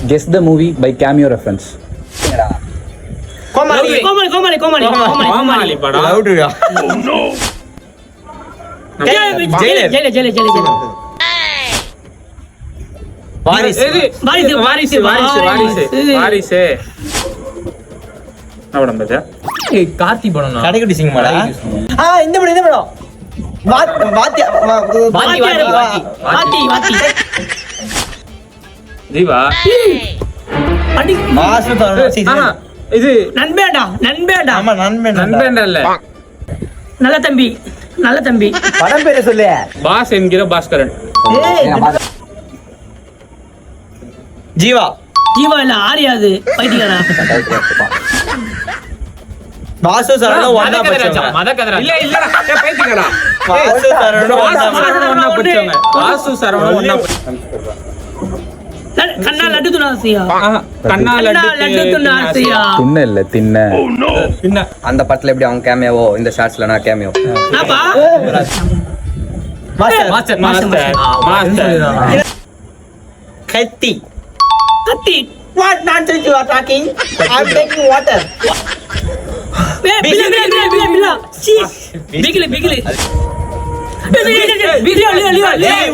Guess the movie by cameo reference. கோமாளி படம். வாரிசு. கார்த்தி படம். கடைக்குட்டி சிங்கமாடா. இந்த படம் ஜீவா. இது நண்பேண்டா. ஆமா நண்பேண்டா இல்ல, நல்ல தம்பி. படம் பேரை சொல்லு. பாஸ் என்கிற பாஸ்கரன். ஜீவா இல்ல, ஆரியாது பைத்தியக்காரா. வாசு சரவணன் ஒண்ணா படிச்சவங்க. இல்ல இல்லடா, பைத்தியக்காரா. வாசு சரவணன் ஒண்ணா படிச்சவங்க. வாசு சரவணன் ஒண்ணா கண்ணா லட்டு துனாசியா. கண்ணா லட்டு துனாசியா. துண்ண இல்ல தின்ன. அந்த படத்துல எப்படி அவங்க கேமியோவோ இந்த ஷார்ட்ஸ்ல நான் கேமியோ. நாப்பா மாஸ்டர். கத்தி. What nonsense you are talking? I'm taking water. Bila. Cheese. Bigly. Leo.